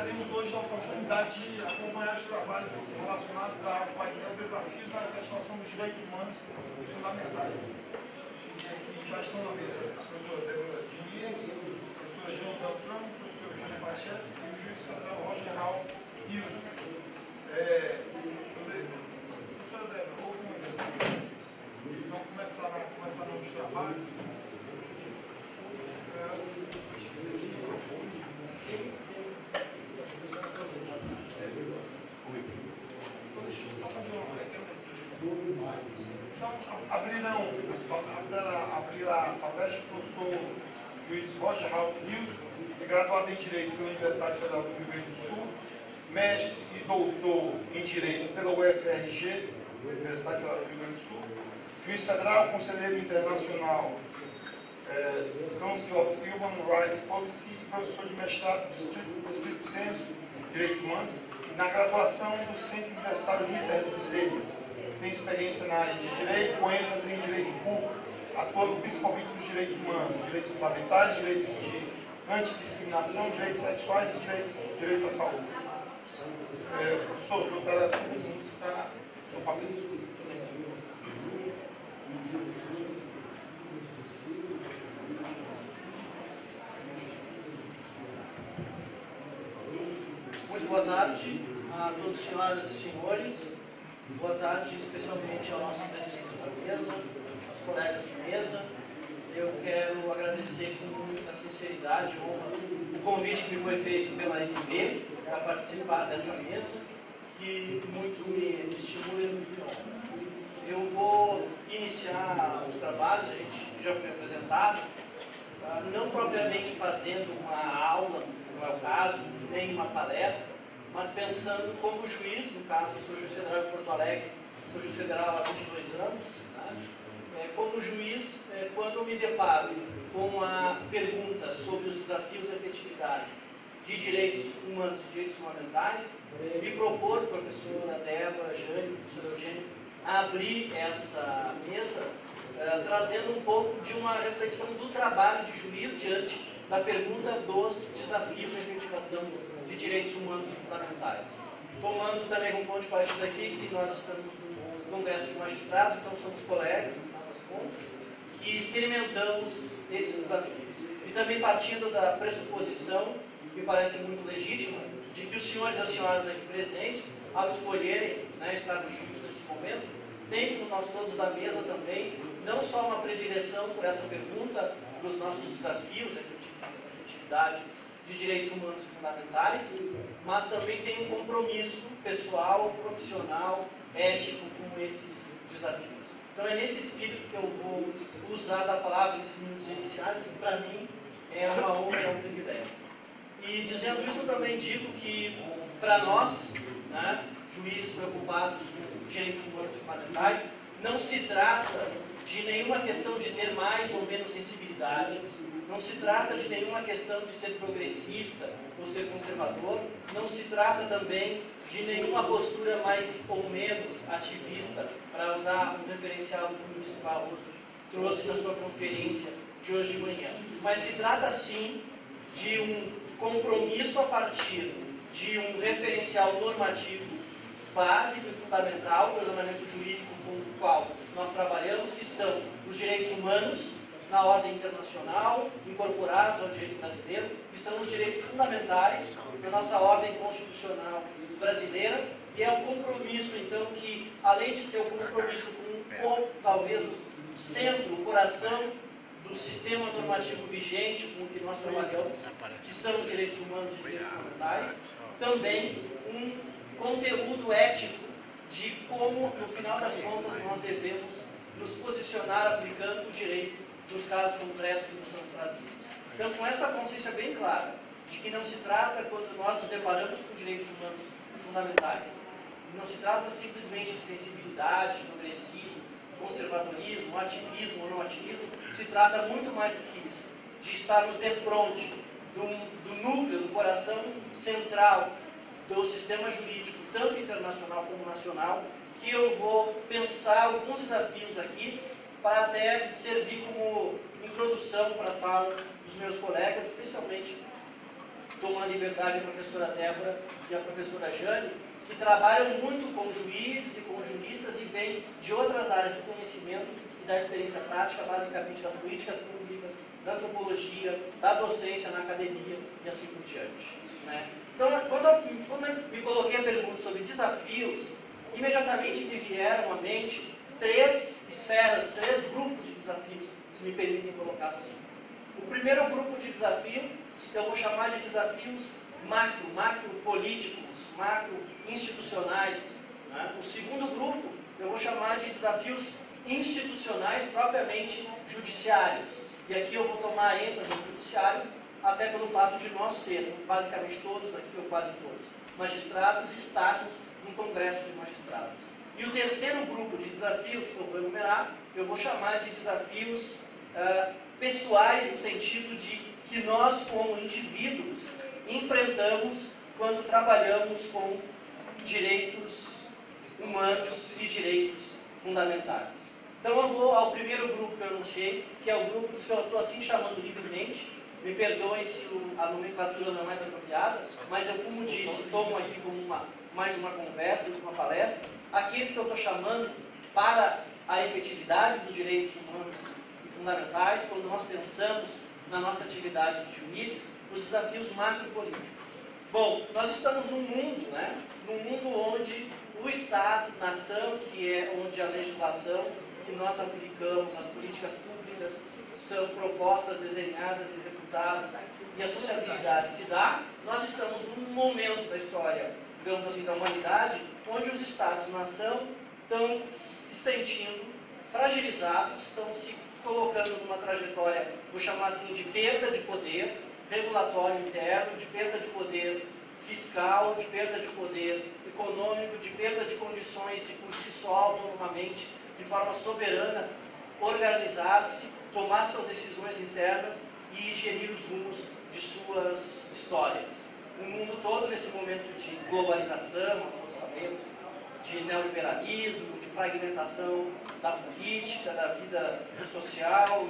gostaríamos hoje da oportunidade de acompanhar os trabalhos relacionados ao painel Desafios na Legislação dos Direitos Humanos e Fundamentais, que já estão na mesa. A professora Débora Diniz, a professora Jean Beltrão, o professor Eugênio Bachete e o juiz federal Roger Raul Nilson. Professora Débora, houve uma investigação. Então, começaram os trabalhos. Abrir a palestra do professor juiz Roger Raul Nilson, graduado em Direito pela Universidade Federal do Rio Grande do Sul, mestre e doutor em Direito pela UFRG, Universidade Federal do Rio Grande do Sul, juiz federal, conselheiro internacional, Council of Human Rights Policy, professor de mestrado do Estrito Senso, Direitos Humanos, e na graduação do Centro Universitário Líder dos Reis. Tem experiência na área de Direito, com ênfase em Direito Público, atuando principalmente nos direitos humanos, direitos fundamentais, direitos de antidiscriminação, direitos sexuais e direito à saúde. Sou papel. Muito boa tarde a todos, senhoras e senhores. Boa tarde, especialmente ao nosso presidente da mesa, aos colegas de mesa. Eu quero agradecer com muita sinceridade e honra o convite que me foi feito pela IFB para participar dessa mesa, que muito me estimula e muito me honra. Eu vou iniciar os trabalhos, a gente já foi apresentado, não propriamente fazendo uma aula, não é o caso, nem uma palestra, mas pensando como juiz, no caso, eu sou juiz federal de Porto Alegre, sou juiz federal há 22 anos, né? Como juiz, quando me deparo com a pergunta sobre os desafios da efetividade de direitos humanos e direitos fundamentais, me propor, professora Débora, Jane, professor Eugênio, a abrir essa mesa, trazendo um pouco de uma reflexão do trabalho de juiz diante da pergunta dos desafios da efetivação de direitos humanos e fundamentais. Tomando também como ponto de partida aqui que nós estamos no Congresso de Magistrados, então somos colegas, no final das contas, que experimentamos esses desafios. E também partindo da pressuposição, que me parece muito legítima, de que os senhores e as senhoras aqui presentes, ao escolherem estarmos juntos nesse momento, tem, como nós todos da mesa também, não só uma predileção por essa pergunta dos nossos desafios, a efetividade de direitos humanos e fundamentais, mas também tem um compromisso pessoal, profissional, ético com esses desafios. Então é nesse espírito que eu vou usar da palavra nesses minutos iniciais, que para mim é uma honra e um privilégio. E dizendo isso, eu também digo que para nós, juízes preocupados com direitos humanos e fundamentais, não se trata de nenhuma questão de ter mais ou menos sensibilidade, não se trata de nenhuma questão de ser progressista ou ser conservador, não se trata também de nenhuma postura mais ou menos ativista, para usar um referencial que o ministro Barroso trouxe na sua conferência de hoje de manhã. Mas se trata sim de um compromisso a partir de um referencial normativo básico e fundamental do ordenamento jurídico com o qual nós trabalhamos, que são os direitos humanos na ordem internacional, incorporados ao direito brasileiro, que são os direitos fundamentais da nossa ordem constitucional brasileira, e é um compromisso, então, que, além de ser um compromisso com talvez o centro, o coração do sistema normativo vigente com o que nós trabalhamos, que são os direitos humanos e direitos fundamentais, também um conteúdo ético de como, no final das contas, nós devemos nos posicionar aplicando o direito nos casos concretos que nos são trazidos. Então, com essa consciência bem clara de que não se trata, quando nós nos deparamos com direitos humanos e fundamentais, não se trata simplesmente de sensibilidade, progressismo, conservadorismo, ativismo ou não ativismo, se trata muito mais do que isso, de estarmos de frente do núcleo, do coração central do sistema jurídico, tanto internacional como nacional, que eu vou pensar alguns desafios aqui para até servir como introdução para a fala dos meus colegas, especialmente com a liberdade a professora Débora e a professora Jane, que trabalham muito com juízes e com juristas e vêm de outras áreas do conhecimento e da experiência prática, basicamente das políticas públicas, da antropologia, da docência na academia e assim por diante, né? Então, quando eu me coloquei a pergunta sobre desafios, imediatamente me vieram à mente três esferas, três grupos de desafios, se me permitem colocar assim. O primeiro grupo de desafios, eu vou chamar de desafios macro-políticos, macro-institucionais, né? O segundo grupo, eu vou chamar de desafios institucionais, propriamente judiciários. E aqui eu vou tomar ênfase no judiciário, até pelo fato de nós sermos, basicamente todos aqui, ou quase todos, magistrados e estarmos num congresso de magistrados. E o terceiro grupo de desafios que eu vou enumerar, eu vou chamar de desafios pessoais, no sentido de que nós, como indivíduos, enfrentamos quando trabalhamos com direitos humanos e direitos fundamentais. Então eu vou ao primeiro grupo que eu anunciei, que é o grupo dos que eu estou assim chamando livremente. Me perdoem se a nomenclatura não é mais apropriada, mas eu, como disse, tomo aqui como mais uma conversa, uma palestra, aqueles que eu estou chamando para a efetividade dos direitos humanos e fundamentais, quando nós pensamos na nossa atividade de juízes, os desafios macropolíticos. Bom, nós estamos num mundo, né? Num mundo onde o Estado, nação, que é onde a legislação que nós aplicamos, as políticas públicas, são propostas, desenhadas, executadas, e a sociabilidade se dá, nós estamos num momento da história, digamos assim, da humanidade, onde os Estados-nação estão se sentindo fragilizados, estão se colocando numa trajetória, vou chamar assim, de perda de poder regulatório interno, de perda de poder fiscal, de perda de poder econômico, de perda de condições de, por si só, autonomamente, de forma soberana, organizar-se, tomar suas decisões internas e gerir os rumos de suas histórias. O mundo todo, nesse momento de globalização, nós todos sabemos, de neoliberalismo, de fragmentação da política, da vida social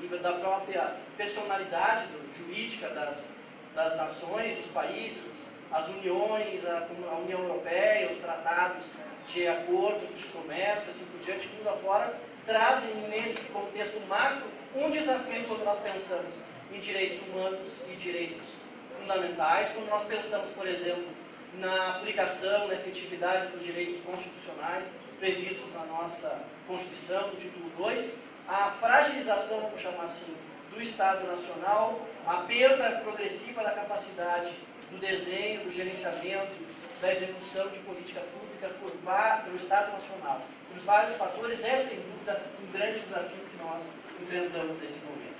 e da própria personalidade jurídica das nações, dos países, as uniões, a União Europeia, os tratados de acordos de comércio, assim por diante, mundo afora, trazem nesse contexto macro um desafio quando nós pensamos em direitos humanos e direitos fundamentais, quando nós pensamos, por exemplo, na aplicação, na efetividade dos direitos constitucionais previstos na nossa Constituição, no título 2, a fragilização, vamos chamar assim, do Estado Nacional, a perda progressiva da capacidade do desenho, do gerenciamento, da execução de políticas públicas pelo Estado Nacional. Por vários fatores, é sem dúvida um grande desafio que nós enfrentamos nesse momento.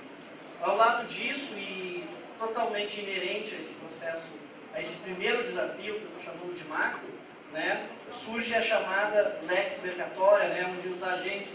Ao lado disso, e totalmente inerente a esse processo, a esse primeiro desafio, que eu estou chamando de macro, né, surge a chamada lex mercatória, né, onde os agentes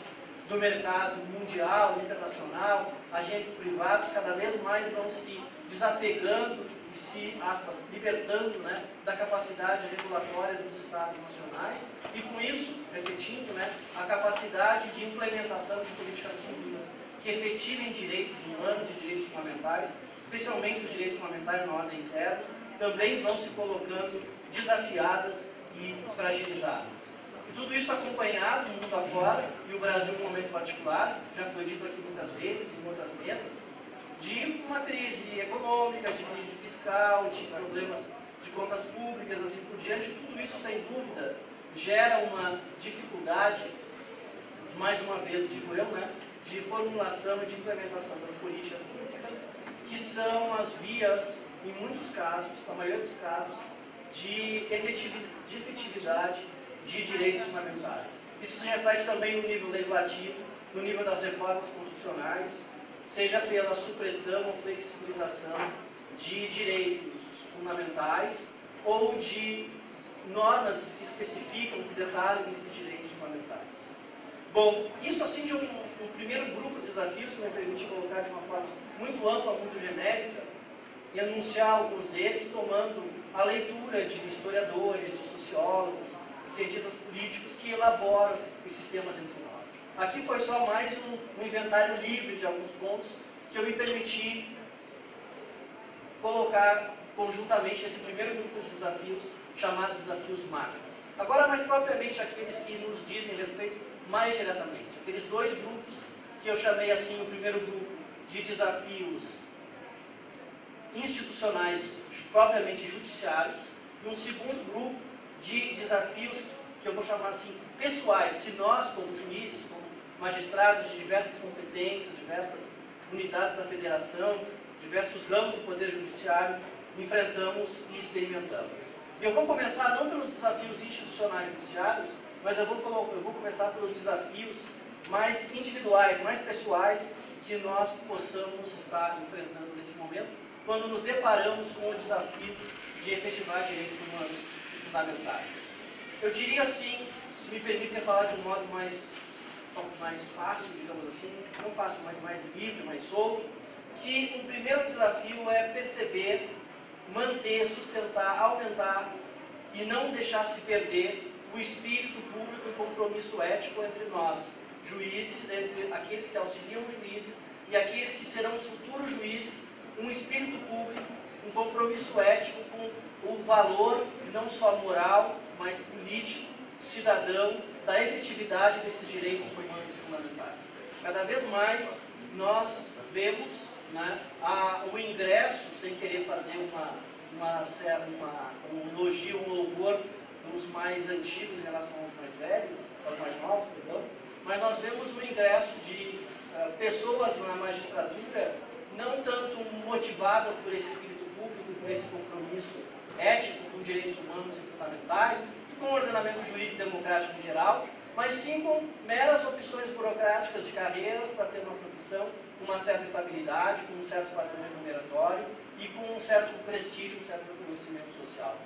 do mercado mundial, internacional, agentes privados, cada vez mais vão se desapegando e se, aspas, libertando, né, da capacidade regulatória dos Estados nacionais e, com isso, repetindo, né, a capacidade de implementação de políticas públicas que efetivem direitos humanos e direitos fundamentais, especialmente os direitos fundamentais na ordem interna, também vão se colocando desafiadas e fragilizadas. E tudo isso acompanhado, no mundo afora, e o Brasil num momento particular, já foi dito aqui muitas vezes, em outras mesas, de uma crise econômica, de crise fiscal, de problemas de contas públicas, assim por diante. Tudo isso, sem dúvida, gera uma dificuldade, mais uma vez, digo eu, né, de formulação e de implementação das políticas públicas, que são as vias, em muitos casos, na maioria dos casos, de efetividade de direitos fundamentais. Isso se reflete também no nível legislativo, no nível das reformas constitucionais, seja pela supressão ou flexibilização de direitos fundamentais ou de normas que especificam, que detalham esses direitos fundamentais. Bom, isso assim de um primeiro grupo de desafios que me permite colocar de uma forma muito ampla, muito genérica, e anunciar alguns deles, tomando a leitura de historiadores, de sociólogos, de cientistas políticos que elaboram esses temas entre nós. Aqui foi só mais um inventário livre de alguns pontos que eu me permiti colocar conjuntamente nesse primeiro grupo de desafios, chamados desafios macro. Agora, mais propriamente, aqueles que nos dizem respeito mais diretamente. Aqueles dois grupos que eu chamei assim, o primeiro grupo de desafios institucionais, propriamente judiciários, e um segundo grupo de desafios que eu vou chamar assim, pessoais, que nós, como juízes, como magistrados de diversas competências, diversas unidades da federação, diversos ramos do Poder Judiciário, enfrentamos e experimentamos. Eu vou começar não pelos desafios institucionais judiciários, mas eu vou começar pelos desafios mais individuais, mais pessoais, que nós possamos estar enfrentando nesse momento, quando nos deparamos com o desafio de efetivar direitos humanos fundamentais. Eu diria assim, se me permitem falar de um modo mais fácil, digamos assim, não fácil, mas mais livre, mais solto, que o primeiro desafio é perceber, manter, sustentar, aumentar e não deixar se perder o espírito público e compromisso ético entre nós, juízes, entre aqueles que auxiliam os juízes e aqueles que serão os futuros juízes, um espírito público, um compromisso ético com o valor, não só moral, mas político, cidadão, da efetividade desses direitos humanos e fundamentais. Cada vez mais nós vemos, né, o ingresso, sem querer fazer um elogio, um louvor dos mais antigos em relação aos mais velhos, aos mais novos, perdão, mas nós vemos o ingresso de pessoas na magistratura não tanto motivadas por esse espírito público, por esse compromisso ético com direitos humanos e fundamentais e com o ordenamento jurídico democrático em geral, mas sim com meras opções burocráticas de carreiras para ter uma profissão com uma certa estabilidade, com um certo padrão remuneratório e com um certo prestígio, um certo reconhecimento social.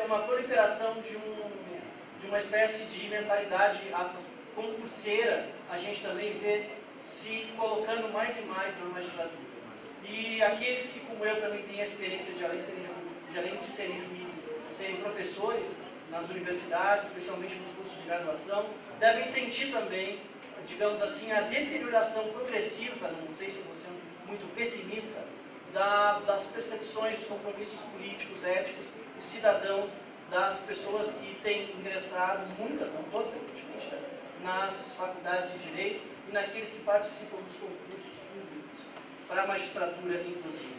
Uma proliferação de uma espécie de mentalidade, aspas, concurseira, a gente também vê se colocando mais e mais na magistratura. E aqueles que, como eu, também têm a experiência de além de serem juízes, serem professores nas universidades, especialmente nos cursos de graduação, devem sentir também, digamos assim, a deterioração progressiva, não sei se eu vou ser muito pessimista, das percepções dos compromissos políticos, éticos e cidadãos das pessoas que têm ingressado, muitas, não todas, evidentemente, nas faculdades de Direito e naqueles que participam dos concursos públicos para a magistratura, inclusive.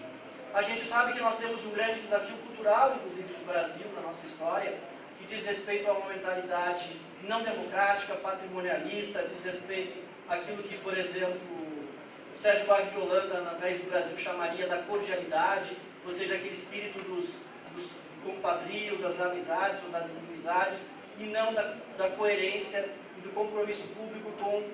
A gente sabe que nós temos um grande desafio cultural, inclusive, no Brasil, na nossa história, que diz respeito a uma mentalidade não democrática, patrimonialista, diz respeito àquilo que, por exemplo, o Sérgio Buarque de Holanda, nas leis do Brasil, chamaria da cordialidade, ou seja, aquele espírito dos compadrio, das amizades ou das inimizades, e não da coerência e do compromisso público com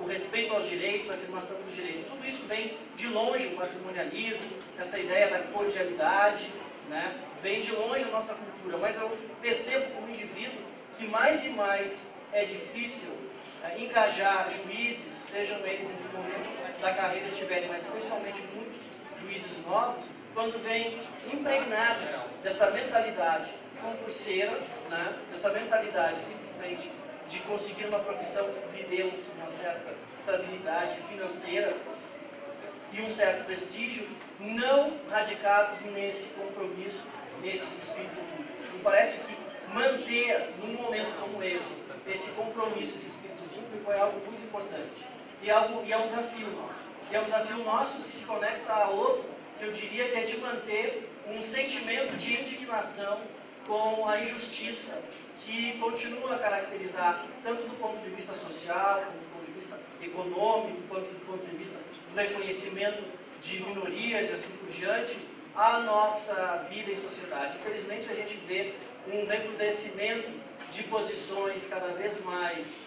o respeito aos direitos, a afirmação dos direitos. Tudo isso vem de longe, o patrimonialismo, essa ideia da cordialidade, né? Vem de longe a nossa cultura, mas eu percebo como indivíduo que mais e mais é difícil engajar juízes, sejam eles em que momento da carreira estiverem, mas especialmente muitos juízes novos, quando vêm impregnados dessa mentalidade concurseira, né? Dessa mentalidade simplesmente de conseguir uma profissão que lhe dê uma certa estabilidade financeira e um certo prestígio, não radicados nesse compromisso, nesse espírito público. Me parece que manter, num momento como esse compromisso, esse espírito público é algo muito importante. E é um desafio nosso. E é um desafio nosso que se conecta a outro, que eu diria que é de manter um sentimento de indignação com a injustiça que continua a caracterizar, tanto do ponto de vista social, quanto do ponto de vista econômico, quanto do ponto de vista do reconhecimento de minorias e assim por diante, a nossa vida em sociedade. Infelizmente, a gente vê um recrudescimento de posições cada vez mais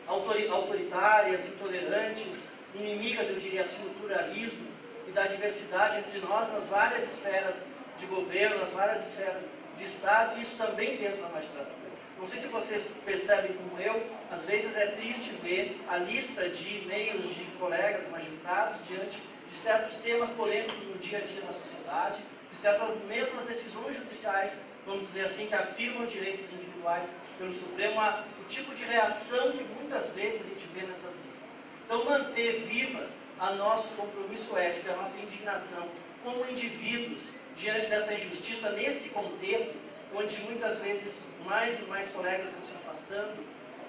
autoritárias, intolerantes, inimigas, eu diria assim, do pluralismo e da diversidade entre nós nas várias esferas de governo, nas várias esferas de Estado, isso também dentro da magistratura. Não sei se vocês percebem como eu, às vezes é triste ver a lista de e-mails de colegas magistrados diante de certos temas polêmicos no dia a dia da sociedade, de certas mesmas decisões judiciais, vamos dizer assim, que afirmam direitos individuais pelo Supremo, o tipo de reação que muitas vezes a gente vê nessas listas. Então, manter vivas a nosso compromisso ético, a nossa indignação como indivíduos diante dessa injustiça, nesse contexto, onde muitas vezes mais e mais colegas vão se afastando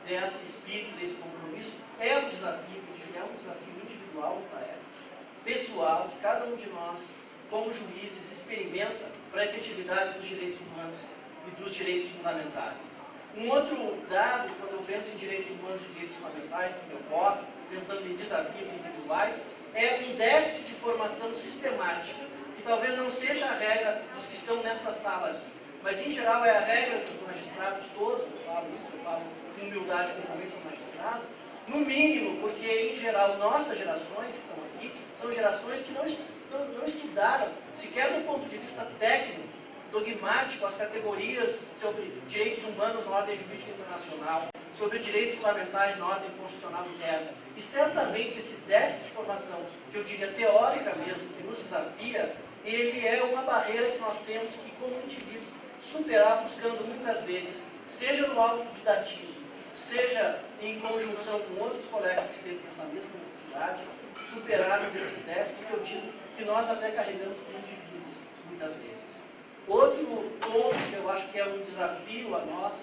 desse espírito, desse compromisso, é um desafio individual, me parece, pessoal, que cada um de nós, como juízes, experimenta para a efetividade dos direitos humanos e dos direitos fundamentais. Um outro dado, quando eu penso em direitos humanos e direitos fundamentais, que me ocorre, pensando em desafios individuais, é um déficit de formação sistemática, que talvez não seja a regra dos que estão nessa sala aqui, mas em geral é a regra dos magistrados todos, eu falo isso, eu falo com humildade, porque também sou magistrado, no mínimo, porque em geral nossas gerações que estão aqui, são gerações que não estudaram, sequer do ponto de vista técnico, dogmático, as categorias sobre direitos humanos na ordem jurídica internacional, sobre direitos fundamentais na ordem constitucional interna. E certamente esse déficit de formação, que eu diria teórica mesmo, que nos desafia, ele é uma barreira que nós temos que, como indivíduos, superar, buscando muitas vezes, seja no autodidatismo, seja em conjunção com outros colegas que sentem essa mesma necessidade, superarmos esses déficits que eu digo que nós até carregamos como indivíduos, muitas vezes. Outro ponto que eu acho que é um desafio a nós,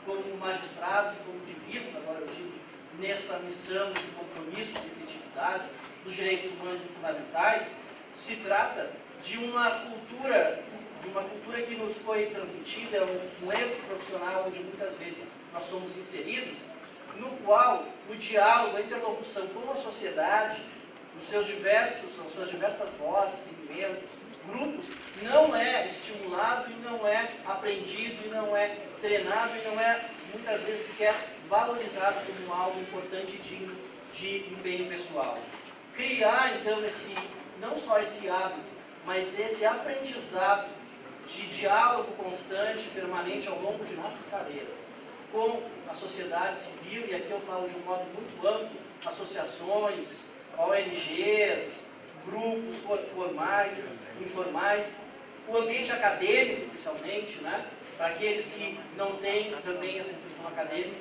como magistrados, como indivíduos, agora eu digo, nessa missão, nesse compromisso de efetividade dos direitos humanos e fundamentais, se trata de uma cultura que nos foi transmitida, um êxito profissional onde muitas vezes nós somos inseridos, no qual o diálogo, a interlocução com a sociedade, as suas diversas vozes, segmentos, grupos, não é estimulado e não é aprendido e não é treinado e não é, muitas vezes, sequer valorizado como algo importante e digno de empenho pessoal. Criar, então, não só esse hábito, mas esse aprendizado de diálogo constante, permanente ao longo de nossas carreiras, com a sociedade civil, e aqui eu falo de um modo muito amplo, associações, ONGs, grupos formais, informais, o ambiente acadêmico, especialmente, né, para aqueles que não têm também essa inserção acadêmica,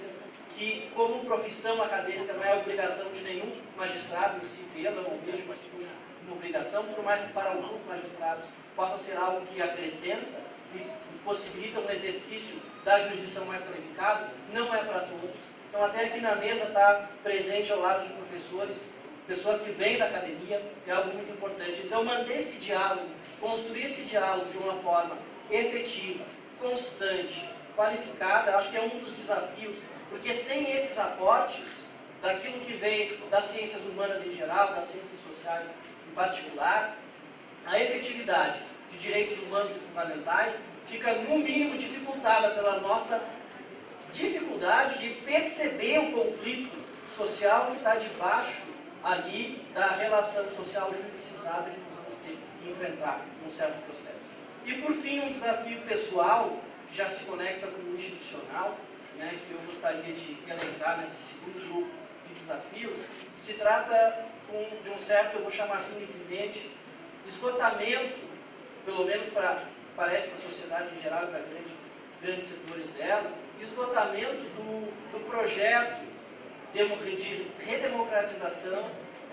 que como profissão acadêmica não é obrigação de nenhum magistrado em si ter, não vejo uma obrigação, por mais que para alguns magistrados possa ser algo que acrescenta e possibilita um exercício da jurisdição mais qualificado, não é para todos. Então até aqui na mesa está presente ao lado de professores, pessoas que vêm da academia, é algo muito importante. Então manter esse diálogo, construir esse diálogo de uma forma efetiva, constante, qualificada, acho que é um dos desafios, porque sem esses aportes, daquilo que vem das ciências humanas em geral, das ciências sociais em particular, a efetividade de direitos humanos e fundamentais fica, no mínimo, dificultada pela nossa dificuldade de perceber o conflito social que está debaixo ali da relação social juridicizada que nós vamos ter que enfrentar num certo processo. E, por fim, um desafio pessoal, que já se conecta com o institucional, né, que eu gostaria de elencar nesse segundo grupo de desafios, se trata de um certo, eu vou chamar assim livremente, esgotamento, pelo menos parece para a sociedade em geral e para grandes setores dela, esgotamento do projeto de redemocratização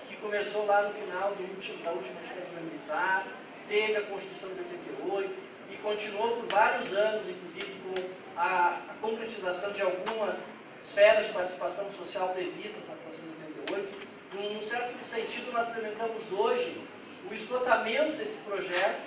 que começou lá no final da última ditadura militar, teve a Constituição de 88 e continuou por vários anos, inclusive com a concretização de algumas esferas de participação social previstas na Constituição de 88. Num certo sentido, nós experimentamos hoje o esgotamento desse projeto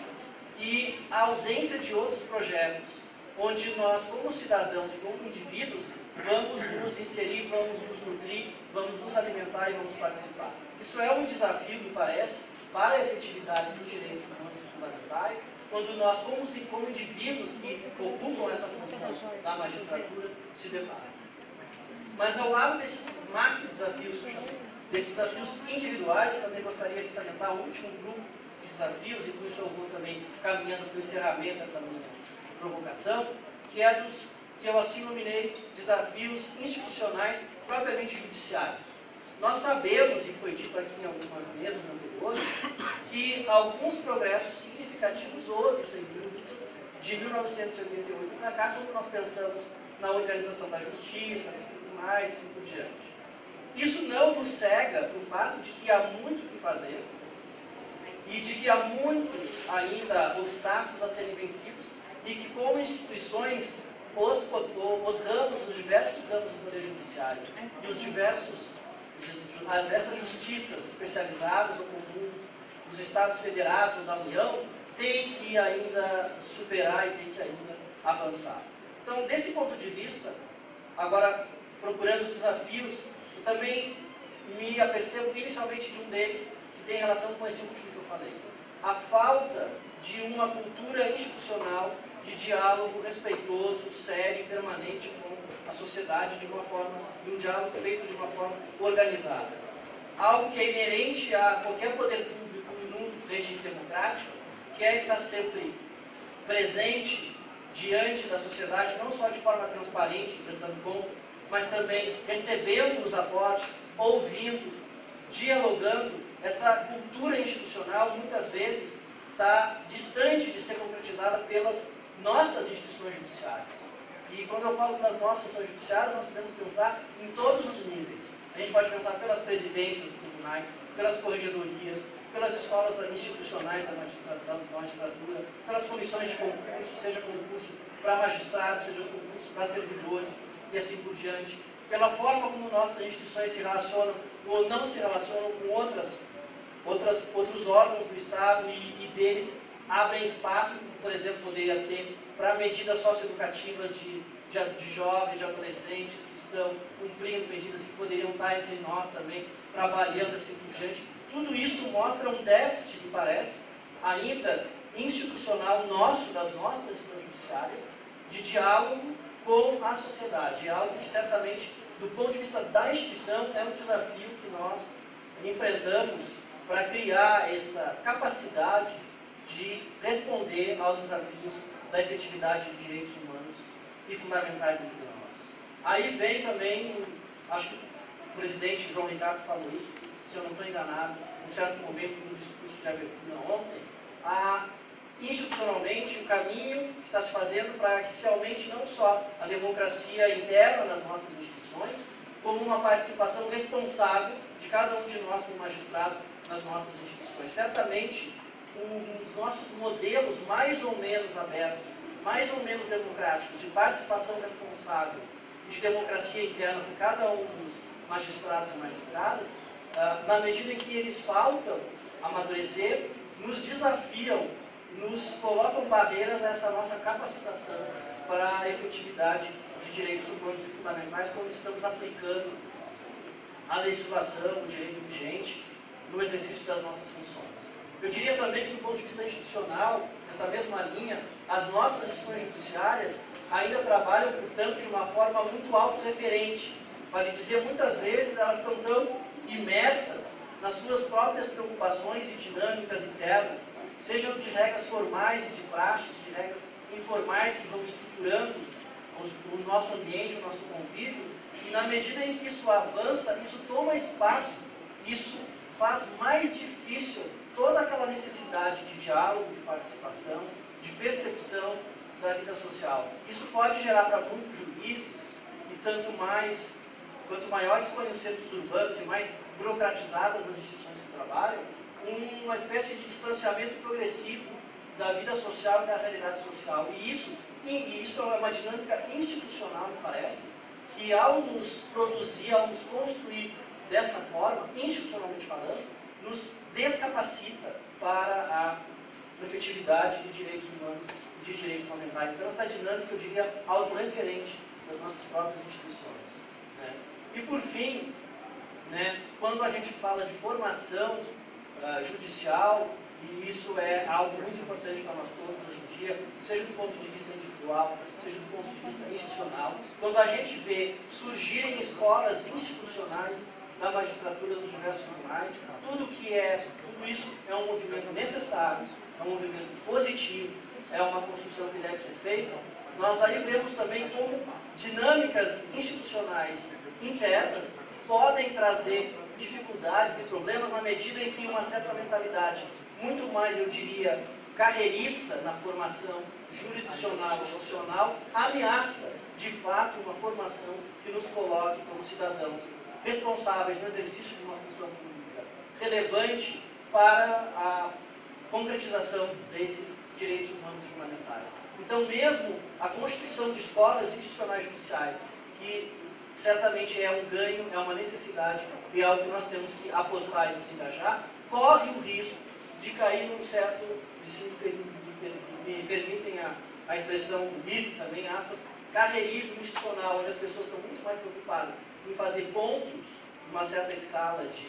e a ausência de outros projetos, onde nós, como cidadãos, como indivíduos, vamos nos inserir, vamos nos nutrir, vamos nos alimentar e vamos participar. Isso é um desafio, me parece, para a efetividade dos direitos humanos e fundamentais, quando nós, como indivíduos que ocupam essa função da magistratura, se deparam. Mas ao lado desses macro desafios que eu chamei, desses desafios individuais, eu também gostaria de salientar o último grupo de desafios, e por isso eu vou também caminhando para o encerramento dessa minha provocação, que é dos que eu assim nominei desafios institucionais propriamente judiciários. Nós sabemos, e foi dito aqui em algumas mesas anteriores, que alguns progressos significativos houve, sem dúvida, de 1988 para cá, quando nós pensamos na organização da justiça, nos tribunais e assim por diante. Isso não nos cega para o fato de que há muito o que fazer, e de que há muitos ainda obstáculos a serem vencidos e que, como instituições, os diversos ramos do Poder Judiciário e as diversas justiças especializadas ou comuns dos Estados Federados ou da União têm que ainda superar e têm que ainda avançar. Então, desse ponto de vista, agora procurando os desafios, eu também me apercebo inicialmente de um deles que tem relação com esse último que eu falei. A falta de uma cultura institucional de diálogo respeitoso, sério e permanente com a sociedade de um diálogo feito de uma forma organizada. Algo que é inerente a qualquer poder público num regime democrático, que é estar sempre presente diante da sociedade, não só de forma transparente, prestando contas, mas também recebendo os aportes, ouvindo, dialogando. Essa cultura institucional, muitas vezes, está distante de ser concretizada pelas nossas instituições judiciárias. E quando eu falo pelas nossas instituições judiciárias, nós podemos pensar em todos os níveis. A gente pode pensar pelas presidências dos tribunais, pelas corregedorias, pelas escolas institucionais da magistratura, pelas comissões de concurso, seja concurso para magistrados, seja concurso para servidores, e assim por diante, pela forma como nossas instituições se relacionam ou não se relacionam com outros órgãos do Estado e deles abrem espaço, por exemplo, poderia ser para medidas socioeducativas de jovens, de adolescentes que estão cumprindo medidas que poderiam estar entre nós também, trabalhando assim por diante. Tudo isso mostra um déficit, me parece, ainda institucional nosso, das nossas instituições judiciárias, de diálogo com a sociedade. É algo que certamente, do ponto de vista da instituição, é um desafio que nós enfrentamos para criar essa capacidade de responder aos desafios da efetividade de direitos humanos e fundamentais entre nós. Aí vem também, acho que o presidente João Ricardo falou isso, se eu não estou enganado, em um certo momento no discurso de abertura ontem, institucionalmente o caminho que está se fazendo para que se aumente não só a democracia interna nas nossas instituições, como uma participação responsável de cada um de nós como magistrado nas nossas instituições. Certamente, os nossos modelos mais ou menos abertos, mais ou menos democráticos, de participação responsável e de democracia interna por cada um dos magistrados e magistradas, na medida em que eles faltam amadurecer, nos desafiam, nos colocam barreiras a essa nossa capacitação para a efetividade de direitos humanos e fundamentais quando estamos aplicando a legislação, o direito vigente, no exercício das nossas funções. Eu diria também que, do ponto de vista institucional, nessa mesma linha, as nossas instituições judiciárias ainda trabalham, portanto, de uma forma muito autorreferente. Vale dizer, muitas vezes elas estão tão imersas nas suas próprias preocupações e dinâmicas internas, sejam de regras formais e de praxes, de regras informais que vão estruturando o nosso ambiente, o nosso convívio, e na medida em que isso avança, isso toma espaço, isso faz mais difícil toda aquela necessidade de diálogo, de participação, de percepção da vida social. Isso pode gerar para muitos juízes, e quanto maiores forem os centros urbanos e mais burocratizadas as instituições que trabalham, uma espécie de distanciamento progressivo da vida social e da realidade social. E isso é uma dinâmica institucional, me parece, que ao nos produzir, ao nos construir dessa forma, institucionalmente falando, nos descapacita para a efetividade de direitos humanos e de direitos fundamentais. Então, essa dinâmica, eu diria, autorreferente das nossas próprias instituições. Né? E, por fim, né, quando a gente fala de formação judicial, e isso é algo muito importante para nós todos hoje em dia, seja do ponto de vista individual, seja do ponto de vista institucional, quando a gente vê surgirem escolas institucionais da magistratura dos diversos tribunais, tudo isso é um movimento necessário, é um movimento positivo, é uma construção que deve ser feita. Nós aí vemos também como dinâmicas institucionais internas podem trazer dificuldades e problemas na medida em que uma certa mentalidade, muito mais, eu diria, carreirista na formação jurisdicional e institucional, ameaça, de fato, uma formação que nos coloque como cidadãos responsáveis no exercício de uma função pública relevante para concretização desses direitos humanos fundamentais. Então, mesmo a constituição de escolas institucionais judiciais, que certamente é um ganho, é uma necessidade e é algo que nós temos que apostar e nos engajar, corre o risco de cair num certo, se me permitem a expressão livre também, aspas, carreirismo institucional, onde as pessoas estão muito mais preocupadas em fazer pontos, numa certa escala de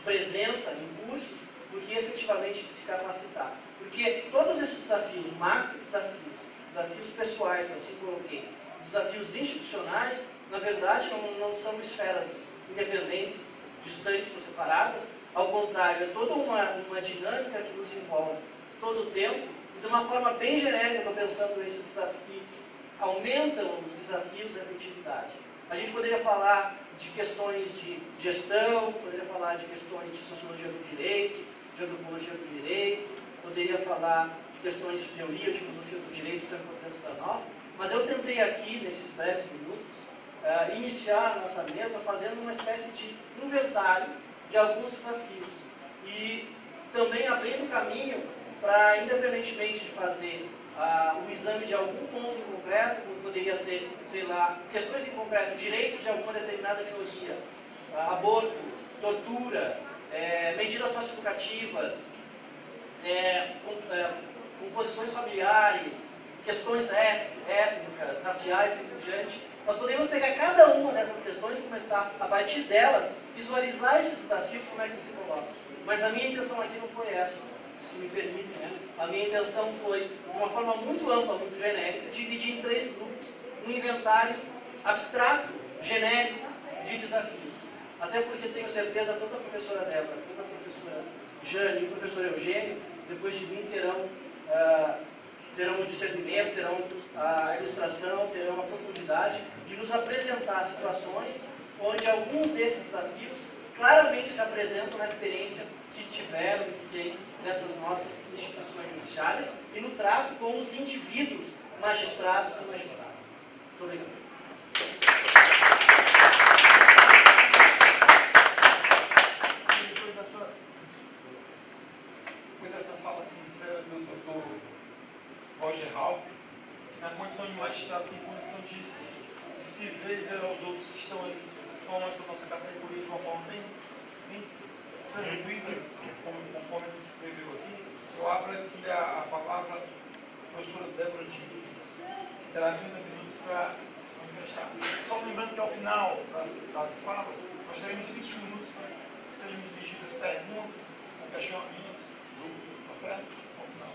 presença em cursos, do que efetivamente de se capacitar. Porque todos esses desafios, macro desafios, desafios pessoais, assim coloquei, desafios institucionais, na verdade não são esferas independentes, distantes ou separadas, ao contrário, é toda uma dinâmica que nos envolve todo o tempo, e de uma forma bem genérica, estou pensando nesses desafios, aumentam os desafios da efetividade. A gente poderia falar de questões de gestão, poderia falar de questões de sociologia do direito, de antropologia do direito, poderia falar de questões de teoria, de filosofia do direito, que são importantes para nós, mas eu tentei aqui, nesses breves minutos, iniciar a nossa mesa fazendo uma espécie de inventário de alguns desafios e também abrindo caminho para, independentemente de fazer o exame de algum ponto em concreto, como poderia ser, sei lá, questões em concreto, direitos de alguma determinada minoria, aborto, tortura, medidas socioeducativas, composições familiares, questões étnicas, raciais e assim por diante. Nós podemos pegar cada uma dessas questões e começar, a partir delas, visualizar esses desafios, como é que se coloca. Mas a minha intenção aqui não foi essa, se me permitem, né? A minha intenção foi, de uma forma muito ampla, muito genérica, dividir em 3 grupos um inventário abstrato, genérico, de desafios. Até porque tenho certeza, tanto a professora Débora, quanto a professora Jane e o professor Eugênio, depois de mim, terão um discernimento, terão a ilustração, terão a profundidade de nos apresentar situações onde alguns desses desafios claramente se apresentam na experiência que tiveram e que têm nessas nossas instituições judiciárias e no trato com os indivíduos, magistrados e magistradas. Muito obrigado. Depois dessa fala sincera do Dr. Roger Halp, que na condição de magistrado tem condição de se ver e ver aos outros que estão ali, que formam essa nossa categoria de uma forma bem tranquila, conforme ele escreveu aqui. Eu abro aqui a palavra à professora Débora Diniz, que terá 30 minutos para se manifestar. Só lembrando que ao final das falas, nós teremos 20 minutos para que sejam dirigidas perguntas, questionamentos, dúvidas, está certo? Ao final.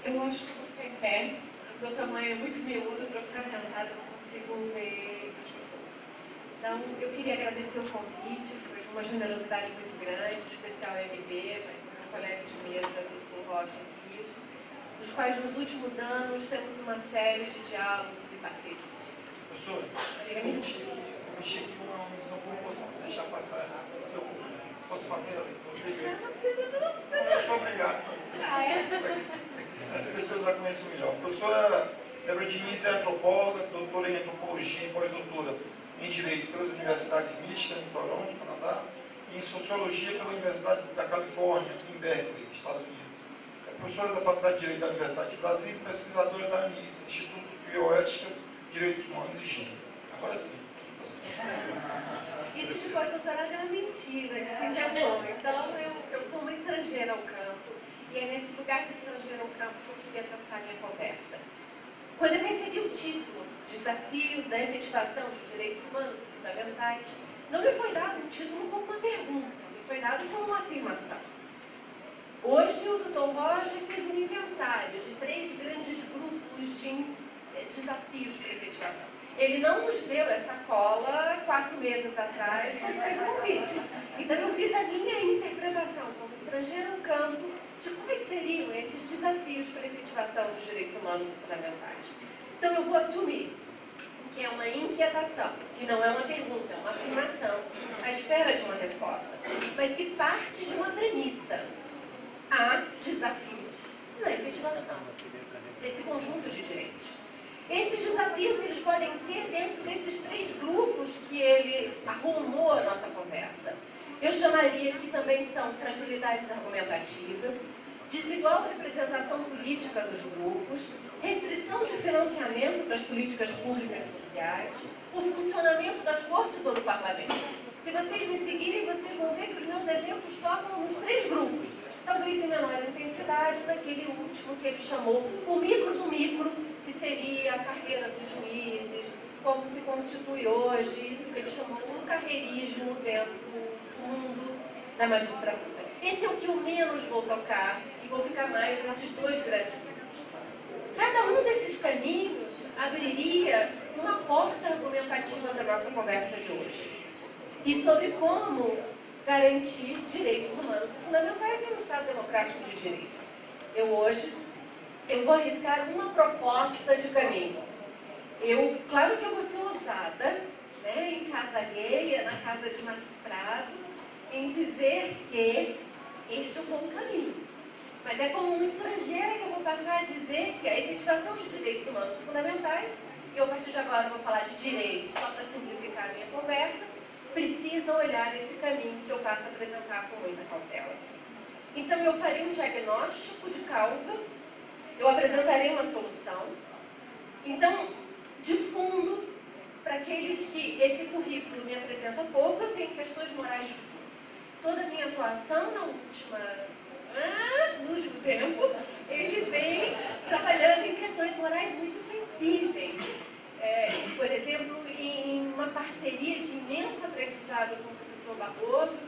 Eu acho que eu vou ficar em pé. O meu tamanho é muito miúdo, para eu ficar sentada eu não consigo ver as pessoas. Então, eu queria agradecer o convite, foi de uma generosidade muito grande, em especial a MB, mas o meu colega de mesa, professor Roger Rios, dos quais nos últimos anos temos uma série de diálogos e parcerias. Professor, eu cometi aqui uma omissão proposital, deixar passar seu curso. Posso fazer? Não precisa não. Eu sou obrigado. As pessoas a conhecem melhor. A professora Débora Diniz é antropóloga, doutora em antropologia e pós-doutora em Direito pelas Universidades de Michigan, em Toronto, Canadá, e em Sociologia pela Universidade da Califórnia, em Berkeley, Estados Unidos. É professora da Faculdade de Direito da Universidade de Brasília e pesquisadora da ANIS, Instituto de Bioética, Direitos Humanos e Gênero. Agora sim. Isso de pós-doutorado é uma mentira, que se inventou. Então, eu sou uma estrangeira ao campo, e é nesse lugar de estrangeira ao campo que eu queria traçar a minha conversa. Quando eu recebi o título, Desafios da Efetivação de Direitos Humanos e Fundamentais, não me foi dado o título como uma pergunta, me foi dado como uma afirmação. Hoje, o Dr. Roger fez um inventário de 3 grandes grupos de desafios para efetivação. Ele não nos deu essa cola 4 meses atrás, quando fez o convite. Então, eu fiz a minha interpretação como estrangeira ao campo de quais seriam esses desafios para a efetivação dos direitos humanos e fundamentais. Então, eu vou assumir que é uma inquietação, que não é uma pergunta, é uma afirmação, à espera de uma resposta, mas que parte de uma premissa. Há desafios na efetivação desse conjunto de direitos. Esses desafios, eles podem ser dentro desses 3 grupos que ele arrumou a nossa conversa. eu chamaria que também são fragilidades argumentativas, desigual representação política dos grupos, restrição de financiamento das políticas públicas e sociais, o funcionamento das cortes ou do parlamento. Se vocês me seguirem, vocês vão ver que os meus exemplos tocam nos 3 grupos, talvez em menor intensidade, naquele último que ele chamou o micro do micro, que seria a carreira dos juízes, como se constitui hoje, isso que ele chamou um carreirismo dentro do mundo da magistratura. Esse é o que eu menos vou tocar e vou ficar mais nesses 2 grandes grupos. Cada um desses caminhos abriria uma porta argumentativa para a nossa conversa de hoje. E sobre como garantir direitos humanos e fundamentais em um Estado democrático de direito. Eu vou arriscar uma proposta de caminho. Claro que eu vou ser ousada, né, em casa alheia, na casa de magistrados, em dizer que este é o bom caminho. Mas é como uma estrangeira que eu vou passar a dizer que a efetivação de direitos humanos e fundamentais, e eu a partir de agora vou falar de direitos, só para simplificar a minha conversa, precisa olhar esse caminho que eu passo a apresentar com muita cautela. Então eu farei um diagnóstico de causa, eu apresentarei uma solução. Então, de fundo, para aqueles que esse currículo me apresenta pouco, eu tenho questões morais de fundo. Toda a minha atuação no último tempo, ele vem trabalhando em questões morais muito sensíveis. Por exemplo, em uma parceria de imenso aprendizado com o professor Barroso,